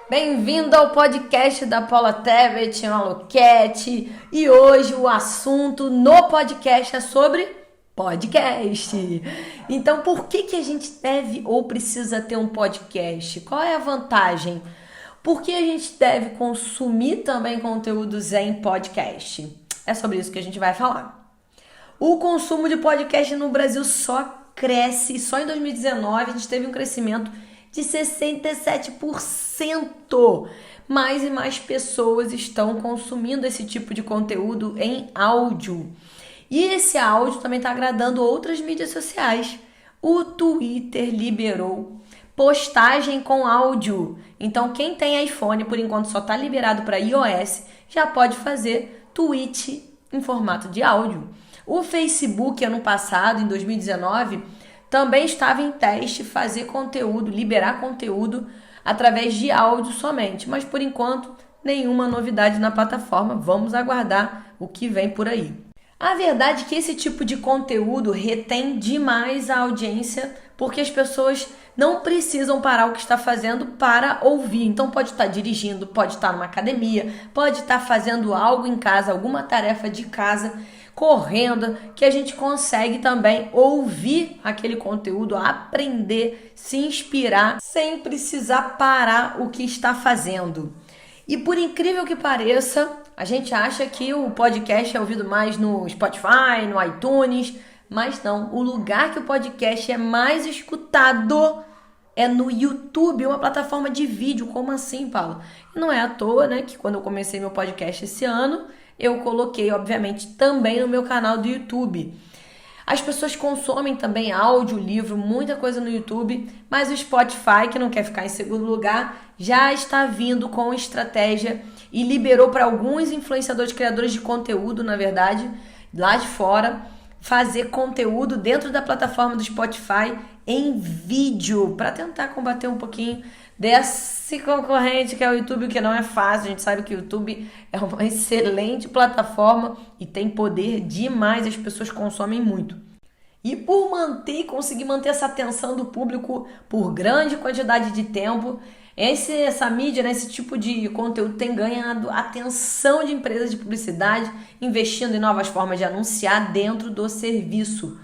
Bem-vindo ao podcast da Paula Tebet, Maluquete. E hoje o assunto no podcast é sobre podcast. Então, por que a gente deve ou precisa ter um podcast? Qual é a vantagem? Por que a gente deve consumir também conteúdos em podcast? É sobre isso que a gente vai falar. O consumo de podcast no Brasil só cresce. Só em 2019 a gente teve um crescimento de 67%. Mais e mais pessoas estão consumindo esse tipo de conteúdo em áudio. E esse áudio também está agradando outras mídias sociais. O Twitter liberou postagem com áudio. Então, quem tem iPhone, por enquanto só está liberado para iOS, já pode fazer tweet em formato de áudio. O Facebook, ano passado, em 2019, também estava em teste fazer conteúdo, liberar conteúdo através de áudio somente. Mas, por enquanto, nenhuma novidade na plataforma. Vamos aguardar o que vem por aí. A verdade é que esse tipo de conteúdo retém demais a audiência, porque as pessoas não precisam parar o que está fazendo para ouvir. Então pode estar dirigindo, pode estar numa academia, pode estar fazendo algo em casa, alguma tarefa de casa, correndo, que a gente consegue também ouvir aquele conteúdo, aprender, se inspirar, sem precisar parar o que está fazendo. E por incrível que pareça, a gente acha que o podcast é ouvido mais no Spotify, no iTunes, mas não. O lugar que o podcast é mais escutado é no YouTube, uma plataforma de vídeo. Como assim, Paulo? E não é à toa, né, que quando eu comecei meu podcast esse ano, eu coloquei, obviamente, também no meu canal do YouTube. As pessoas consomem também áudio, livro, muita coisa no YouTube, mas o Spotify, que não quer ficar em segundo lugar, já está vindo com estratégia e liberou para alguns influenciadores, criadores de conteúdo, na verdade, lá de fora, fazer conteúdo dentro da plataforma do Spotify em vídeo, para tentar combater um pouquinho desse concorrente que é o YouTube, que não é fácil. A gente sabe que o YouTube é uma excelente plataforma e tem poder demais, as pessoas consomem muito. E por conseguir manter essa atenção do público por grande quantidade de tempo, essa mídia, né, esse tipo de conteúdo tem ganhado atenção de empresas de publicidade, investindo em novas formas de anunciar dentro do serviço.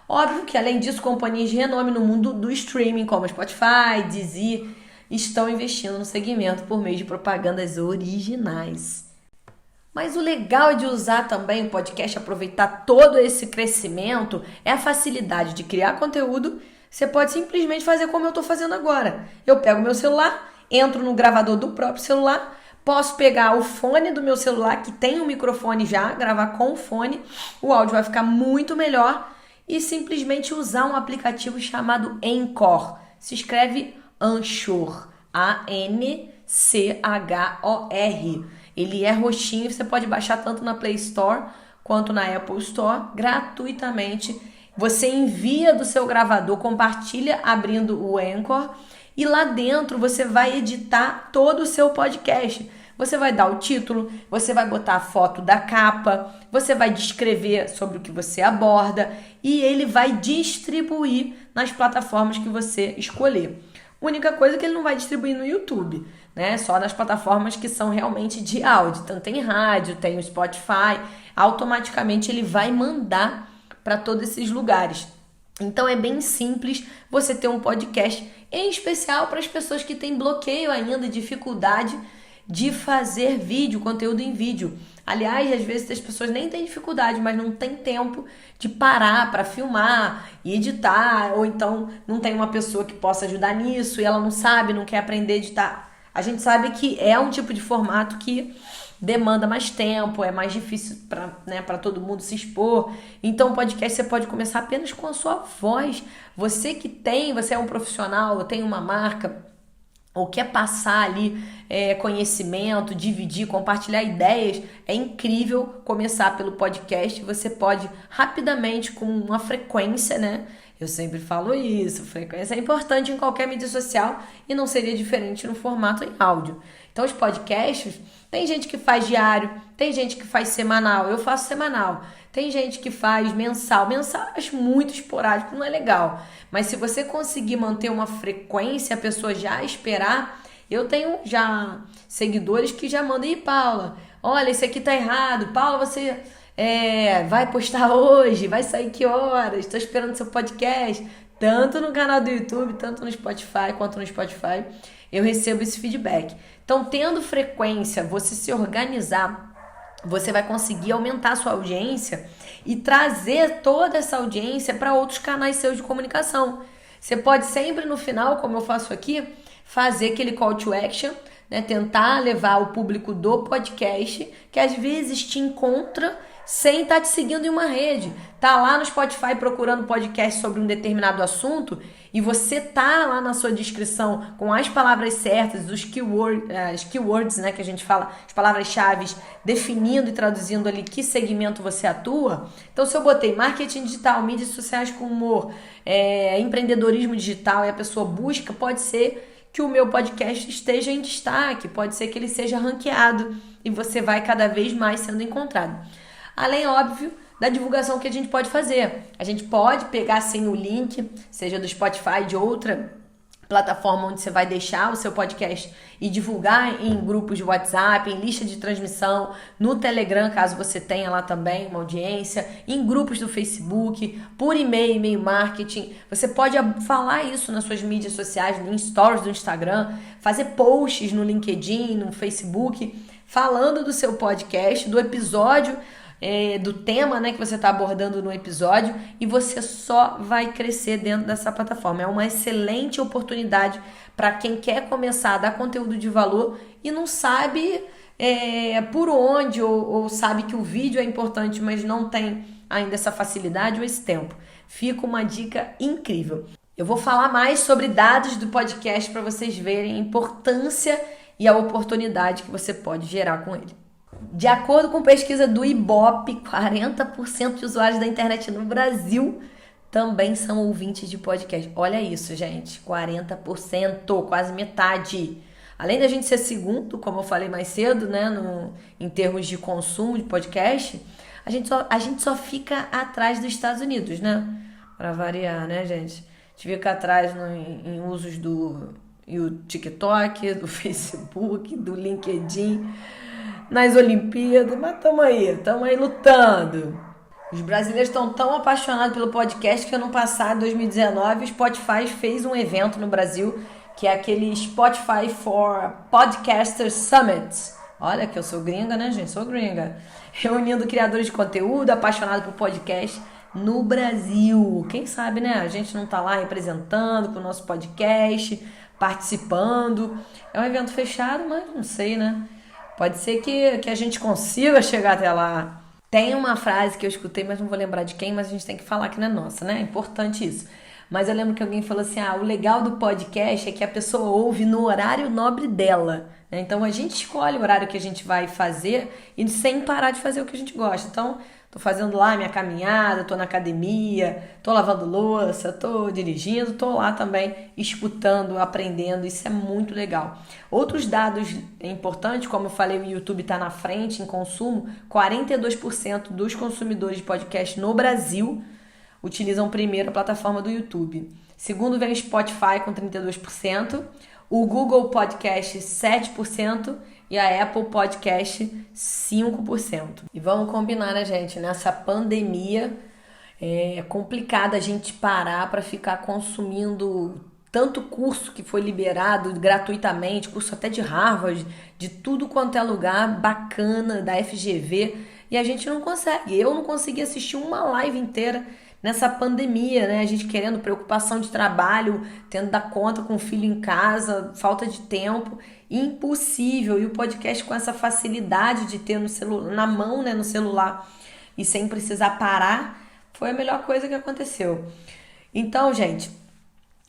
Óbvio que, além disso, companhias de renome no mundo do streaming, como Spotify, Deezer, estão investindo no segmento por meio de propagandas originais. Mas o legal de usar também o podcast, aproveitar todo esse crescimento, é a facilidade de criar conteúdo. Você pode simplesmente fazer como eu estou fazendo agora. Eu pego meu celular, entro no gravador do próprio celular, posso pegar o fone do meu celular, que tem um microfone já, gravar com o fone, o áudio vai ficar muito melhor, e simplesmente usar um aplicativo chamado Anchor. Se escreve Anchor, A-N-C-H-O-R. Ele é roxinho, você pode baixar tanto na Play Store quanto na Apple Store gratuitamente. Você envia do seu gravador, compartilha abrindo o Anchor e lá dentro você vai editar todo o seu podcast. Você vai dar o título, você vai botar a foto da capa, você vai descrever sobre o que você aborda e ele vai distribuir nas plataformas que você escolher. Única coisa que ele não vai distribuir no YouTube, né? Só nas plataformas que são realmente de áudio. Então tem rádio, tem o Spotify, automaticamente ele vai mandar para todos esses lugares. Então é bem simples você ter um podcast, em especial para as pessoas que têm bloqueio ainda, dificuldade de fazer vídeo, conteúdo em vídeo. Aliás, às vezes as pessoas nem têm dificuldade, mas não tem tempo de parar para filmar e editar, ou então não tem uma pessoa que possa ajudar nisso e ela não sabe, não quer aprender a editar. A gente sabe que é um tipo de formato que demanda mais tempo, é mais difícil para todo mundo se expor. Então o podcast você pode começar apenas com a sua voz. Você é um profissional, tem uma marca, ou quer passar ali conhecimento, dividir, compartilhar ideias, é incrível começar pelo podcast. Você pode rapidamente, com uma frequência, né? Eu sempre falo isso, frequência é importante em qualquer mídia social e não seria diferente no formato em áudio. Então os podcasts, tem gente que faz diário, tem gente que faz semanal, eu faço semanal. Tem gente que faz mensal. Mensal eu acho muito esporádico, não é legal. Mas se você conseguir manter uma frequência, a pessoa já esperar Eu tenho já seguidores que já mandam, Paula, olha, isso aqui tá errado. Paula, você vai postar hoje? Vai sair que horas? Estou esperando seu podcast. Tanto no canal do YouTube, tanto no Spotify, quanto no Spotify, eu recebo esse feedback. Então, tendo frequência, você se organizar, você vai conseguir aumentar a sua audiência e trazer toda essa audiência para outros canais seus de comunicação. Você pode sempre no final, como eu faço aqui, fazer aquele call to action, né? Tentar levar o público do podcast, que às vezes te encontra sem estar te seguindo em uma rede. Tá lá no Spotify procurando podcast sobre um determinado assunto e você tá lá na sua descrição com as palavras certas, os keywords, né, que a gente fala, as palavras-chave, definindo e traduzindo ali que segmento você atua. Então, se eu botei marketing digital, mídias sociais com humor, empreendedorismo digital e a pessoa busca, pode ser que o meu podcast esteja em destaque, pode ser que ele seja ranqueado e você vai cada vez mais sendo encontrado. Além, óbvio, da divulgação que a gente pode fazer. A gente pode pegar, sim, o link, seja do Spotify, de outra plataforma onde você vai deixar o seu podcast e divulgar em grupos de WhatsApp, em lista de transmissão, no Telegram, caso você tenha lá também uma audiência, em grupos do Facebook, por e-mail, e-mail marketing. Você pode falar isso nas suas mídias sociais, em stories do Instagram, fazer posts no LinkedIn, no Facebook, falando do seu podcast, do episódio, do tema, né, que você está abordando no episódio, e você só vai crescer dentro dessa plataforma. É uma excelente oportunidade para quem quer começar a dar conteúdo de valor e não sabe por onde, ou sabe que o vídeo é importante, mas não tem ainda essa facilidade ou esse tempo. Fica uma dica incrível. Eu vou falar mais sobre dados do podcast para vocês verem a importância e a oportunidade que você pode gerar com ele. De acordo com pesquisa do Ibope, 40% de usuários da internet no Brasil também são ouvintes de podcast. Olha isso, gente, 40%, quase metade. Além da gente ser segundo, como eu falei mais cedo, né, em termos de consumo de podcast, a gente só fica atrás dos Estados Unidos, né? Para variar, né, gente? A gente fica atrás em usos do TikTok, do Facebook, do LinkedIn, nas Olimpíadas, mas estamos aí lutando. Os brasileiros estão tão apaixonados pelo podcast que ano passado, 2019, o Spotify fez um evento no Brasil, que é aquele Spotify for Podcasters Summit. Olha que eu sou gringa, né, gente? Sou gringa. Reunindo criadores de conteúdo apaixonados por podcast no Brasil. Quem sabe, né? A gente não tá lá representando com o nosso podcast, participando. É um evento fechado, mas não sei, né? Pode ser que a gente consiga chegar até lá. Tem uma frase que eu escutei, mas não vou lembrar de quem, mas a gente tem que falar que não é nossa, né? É importante isso. Mas eu lembro que alguém falou assim, o legal do podcast é que a pessoa ouve no horário nobre dela, né? Então a gente escolhe o horário que a gente vai fazer e sem parar de fazer o que a gente gosta. Então, tô fazendo lá minha caminhada, tô na academia, tô lavando louça, tô dirigindo, tô lá também escutando, aprendendo, isso é muito legal. Outros dados importantes, como eu falei, o YouTube tá na frente em consumo, 42% dos consumidores de podcast no Brasil utilizam primeiro a plataforma do YouTube. Segundo vem o Spotify com 32%, o Google Podcast 7%, e a Apple Podcast 5%. E vamos combinar, né, gente? Nessa pandemia é complicado a gente parar para ficar consumindo tanto curso que foi liberado gratuitamente, curso até de Harvard, de tudo quanto é lugar bacana, da FGV, e a gente não consegue. Eu não consegui assistir uma live inteira nessa pandemia, né? A gente querendo preocupação de trabalho, tendo que dar conta com o filho em casa, falta de tempo, impossível. E o podcast com essa facilidade de ter no celular, na mão, né, no celular, e sem precisar parar, foi a melhor coisa que aconteceu. Então, gente,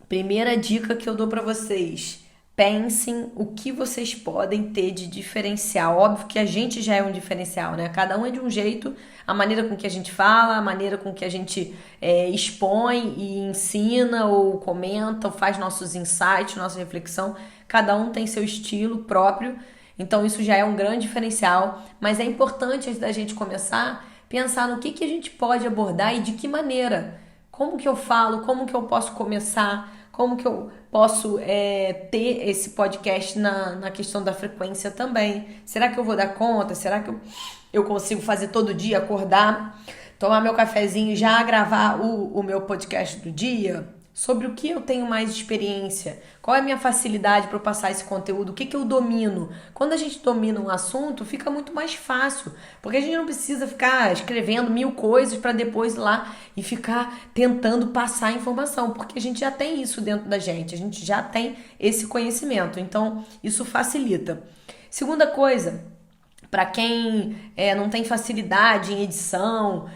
primeira dica que eu dou para vocês: pensem o que vocês podem ter de diferencial. Óbvio que a gente já é um diferencial, né? Cada um é de um jeito, a maneira com que a gente fala, a maneira com que a gente expõe e ensina ou comenta, ou faz nossos insights, nossa reflexão. Cada um tem seu estilo próprio, então isso já é um grande diferencial. Mas é importante, antes da gente começar, pensar no que a gente pode abordar e de que maneira. Como que eu falo, como que eu posso começar, como que eu posso ter esse podcast na questão da frequência também. Será que eu vou dar conta? Será que eu consigo fazer todo dia, acordar, tomar meu cafezinho e já gravar o meu podcast do dia? Sobre o que eu tenho mais experiência, qual é a minha facilidade para eu passar esse conteúdo, o que eu domino. Quando a gente domina um assunto, fica muito mais fácil, porque a gente não precisa ficar escrevendo 1000 coisas para depois ir lá e ficar tentando passar a informação, porque a gente já tem isso dentro da gente, a gente já tem esse conhecimento, então isso facilita. Segunda coisa, para quem não tem facilidade em edição,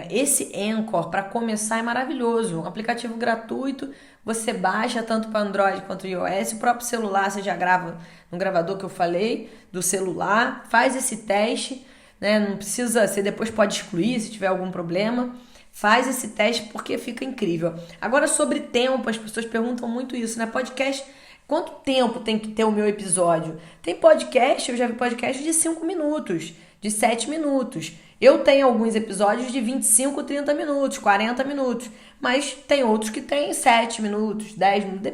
esse Anchor, para começar, é maravilhoso. Um aplicativo gratuito, você baixa tanto para Android quanto iOS. O próprio celular, você já grava no gravador que eu falei, do celular. Faz esse teste, né? Não precisa, você depois pode excluir se tiver algum problema. Faz esse teste porque fica incrível. Agora, sobre tempo, as pessoas perguntam muito isso, né? Podcast, quanto tempo tem que ter o meu episódio? Tem podcast, eu já vi podcast de 5 minutos, de 7 minutos. Eu tenho alguns episódios de 25, 30 minutos, 40 minutos, mas tem outros que tem 7 minutos, 10 minutos,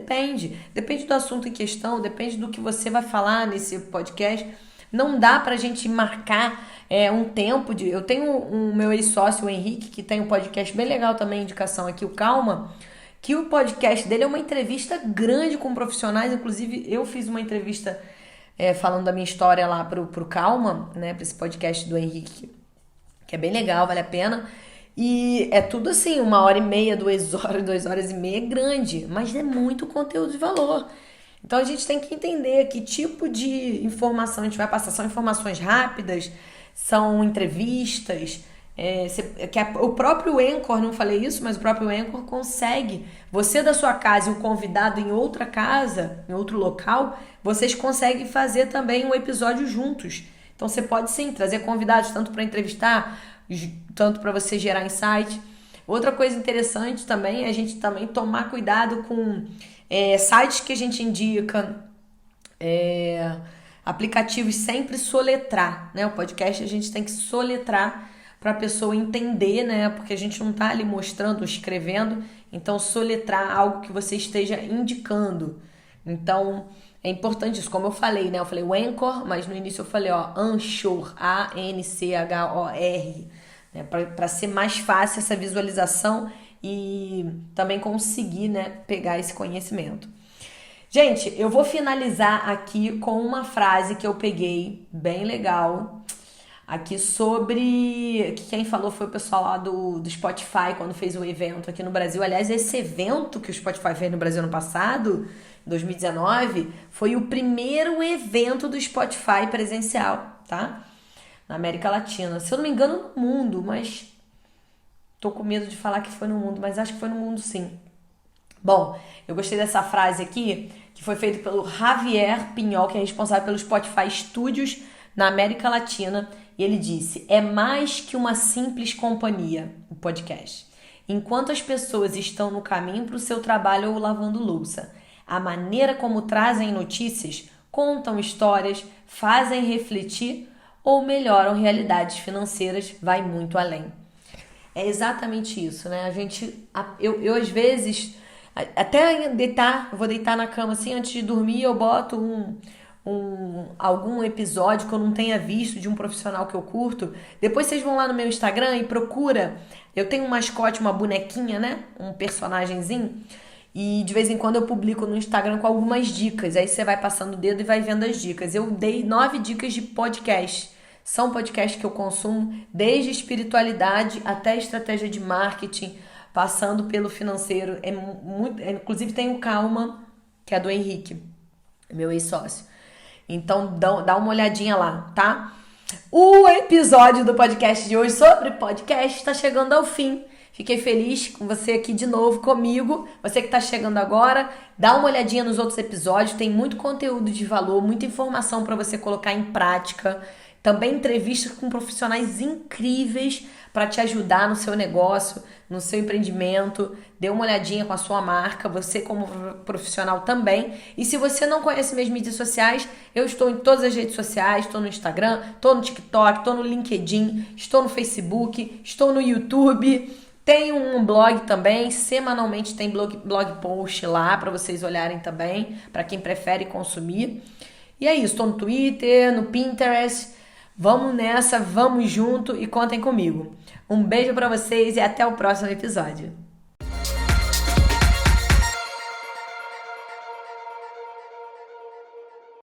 depende do assunto em questão, depende do que você vai falar nesse podcast. Não dá pra gente marcar um tempo de... Eu tenho o meu ex-sócio, o Henrique, que tem um podcast bem legal também, indicação aqui, o Calma, que o podcast dele é uma entrevista grande com profissionais, inclusive eu fiz uma entrevista falando da minha história lá pro Calma, né, pra esse podcast do Henrique, que é bem legal, vale a pena. E é tudo assim, 1h30, 2 horas, 2h30 é grande, mas é muito conteúdo de valor. Então a gente tem que entender que tipo de informação a gente vai passar. São informações rápidas, são entrevistas, o próprio Anchor, não falei isso, mas o próprio Anchor consegue, você da sua casa e o convidado em outra casa, em outro local, vocês conseguem fazer também um episódio juntos. Então você pode sim trazer convidados tanto para entrevistar, tanto para você gerar insight. Outra coisa interessante também é a gente também tomar cuidado com sites que a gente indica, aplicativos, sempre soletrar, né? O podcast a gente tem que soletrar para a pessoa entender, né? Porque a gente não está ali mostrando, escrevendo, então soletrar algo que você esteja indicando. Então é importante isso, como eu falei, né? Eu falei o Anchor, mas no início eu falei, Anchor, A-N-C-H-O-R, né? Para ser mais fácil essa visualização e também conseguir, né, pegar esse conhecimento. Gente, eu vou finalizar aqui com uma frase que eu peguei, bem legal, aqui sobre... Quem falou foi o pessoal lá do Spotify, quando fez um evento aqui no Brasil. Aliás, esse evento que o Spotify fez no Brasil ano passado, 2019, foi o primeiro evento do Spotify presencial, tá? Na América Latina. Se eu não me engano, no mundo, mas tô com medo de falar que foi no mundo, mas acho que foi no mundo sim. Bom, eu gostei dessa frase aqui, que foi feita pelo Javier Pinhol, que é responsável pelo Spotify Studios na América Latina, e ele disse: é mais que uma simples companhia, o podcast. Enquanto as pessoas estão no caminho para o seu trabalho ou lavando louça, a maneira como trazem notícias, contam histórias, fazem refletir ou melhoram realidades financeiras vai muito além. É exatamente isso, né? Eu às vezes, até deitar, eu vou deitar na cama assim, antes de dormir, eu boto algum episódio que eu não tenha visto de um profissional que eu curto. Depois vocês vão lá no meu Instagram e procura. Eu tenho um mascote, uma bonequinha, né? Um personagemzinho. E de vez em quando eu publico no Instagram com algumas dicas. Aí você vai passando o dedo e vai vendo as dicas. Eu dei 9 dicas de podcast. São podcasts que eu consumo desde espiritualidade até estratégia de marketing, passando pelo financeiro. Inclusive tem o Calma, que é do Henrique, meu ex-sócio. Então dá uma olhadinha lá, tá? O episódio do podcast de hoje sobre podcast está chegando ao fim. Fiquei feliz com você aqui de novo comigo. Você que está chegando agora, dá uma olhadinha nos outros episódios. Tem muito conteúdo de valor, muita informação para você colocar em prática. Também entrevistas com profissionais incríveis para te ajudar no seu negócio, no seu empreendimento. Dê uma olhadinha com a sua marca, você como profissional também. E se você não conhece minhas mídias sociais, eu estou em todas as redes sociais, estou no Instagram, estou no TikTok, estou no LinkedIn, estou no Facebook, estou no YouTube. Tem um blog também, semanalmente tem blog post lá para vocês olharem também, para quem prefere consumir. E é isso, estou no Twitter, no Pinterest. Vamos nessa, vamos junto e contem comigo. Um beijo para vocês e até o próximo episódio.